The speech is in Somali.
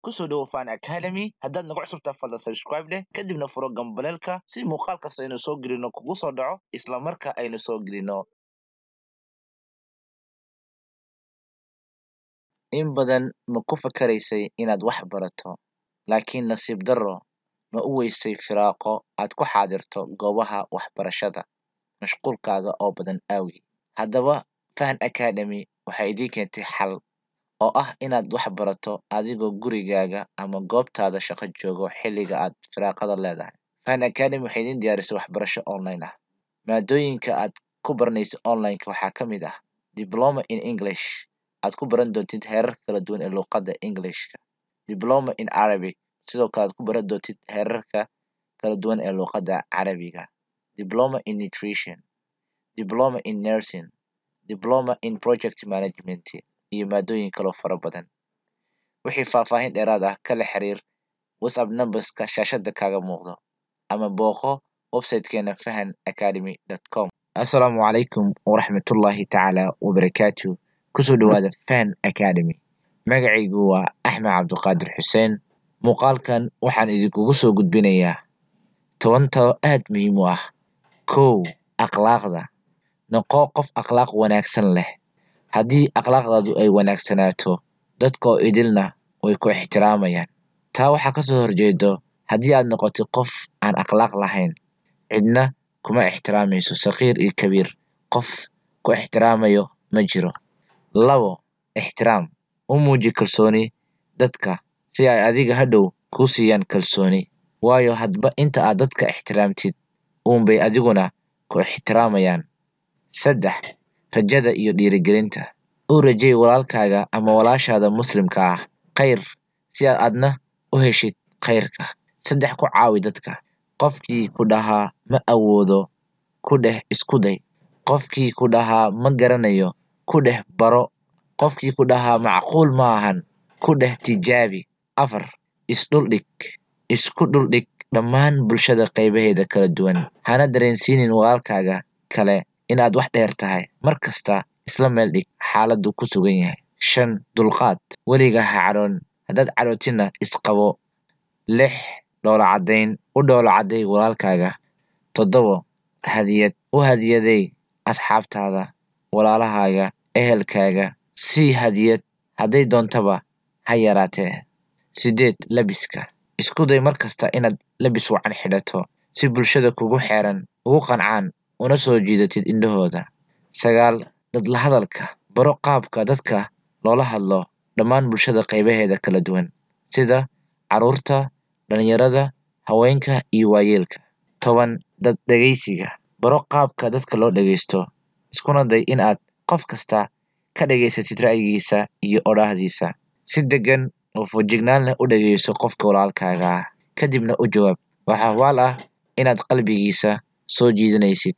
kusoo dhawo Fan Academy haddaad nagu cusubtaa fadlan subscribe leh kadibna furo gambaleelka si muuqaal kasta aynu soo gelino kugu soo dhaco isla marka aynu soo gelino. In badan ma ku fakaraysay inaad wax barato, laakiin nasiib darro ma u weysay firaaqo aad ku xaadirto goobaha waxbarashada mashquulkaaga oo badan awgi. Haddaba Fan Academy waxay idiin keentay xal oo ah inaad wax barato adigoo gurigaaga ama goobtaada shaqo joogo xilliga aad firaaqada leedahay. Fan Academy waxay idin diyaarisay waxbarasho online ah. Maadooyinka aad ku baranayso online-ka waxaa ka mid ah Diploma in English aad ku baran doontid heerarka kala duwan ee luqadda Englishka, Diploma in Arabic sidoo kale aad ku baran doontid heerarka kala duwan ee luqadda Carabiga, Diploma in Nutrition, Diploma in Nursing, Diploma in Project Management iyo maadooyin kale oo fara badan. Wixii faahfaahin dheeraad ah kala xiriir WhatsApp numbers-ka shaashada kaaga muuqdo ama booqo website-keena fahanacademy.com. Assalaamu calaykum waraxmatullaahi tacaala wabarakaatuh. Kusoo dhawaada Fan Academy. Magacaygu waa Axmed Cabdiqaadir Xuseen. Muuqaalkan waxaan idinkugu soo gudbinayaa 10 talo aad muhiim u ah. 1. Akhlaaqda. Noqo qof akhlaaq wanaagsan leh. Haddii akhlaaqdaadu ay wanaagsanaato, dadka oo idilna way ku ixtiraamayaan. Taa waxaa ka soo horjeedo haddii aad noqoto qof aan akhlaaq lahayn, cidna kuma ixtiraamayso, saqiir iyo kabiir. Qof ku ixtiraamayo ma jiro. 2. Ixtiraam. U muuji kalsooni dadka si ay adiga hadhow kuu siiyaan kalsooni. Waayo hadba inta aad dadka ixtiraamtid uunbay adiguna ku ixtiraamayaan. 3. Rajada iyo dhiirigelinta. U rajay walaalkaaga ama walaashaada muslimka ah khayr si aad adna u heshid khayrka. 3. Ku caawi dadka. Qofkii ku dhahaa ma awoodo, ku dheh isku day. Qofkii ku dhahaa ma garanayo, ku dheh baro. Qofkii ku dhahaa macquul ma ahan, ku dheh tijaabi. 4. Isdhuldhig. Isku dhuldhig dhammaan bulshada qaybaheeda kala duwan. Hana dareensiinin walaalkaaga kale inaad wax dheer tahay. Mar kasta isla meel dhig xaaladdu ku sugan yahay. 5. Dulqaad. Weligaa ha caroon. Haddaad carootina isqabo. 6. Dhoola caddayn. U dhoola cadday walaalkaaga. 7. Hadiyad. U hadiyaday asxaabtaada, walaalahaaga, ehelkaaga. Sii hadiyad hadday doontaba ha yaraatee. 8. Labiska. Isku day mar kasta inaad labis wacan xidhato si bulshada kugu xeeran ugu qancaan una soo jiidatid indhahooda. 9. Dad la hadalka. Baro qaabka dadka loola hadlo dhammaan bulshada qaybaheeda kala duwan sida carruurta, dhalinyarada, haweenka iyo waayeelka. 10. Dad dhegeysiga. Baro qaabka dadka loo dhegeysto, iskuna day in aad qof kasta ka dhageysatid ra'yigiisa iyo odhaahdiisa. Si degan oo feejignaan leh u dhegeyso qofka walaalkaaga ah, kadibna u jawaab. Waxaa hubaal ah inaad qalbigiisa soo jiidanaysid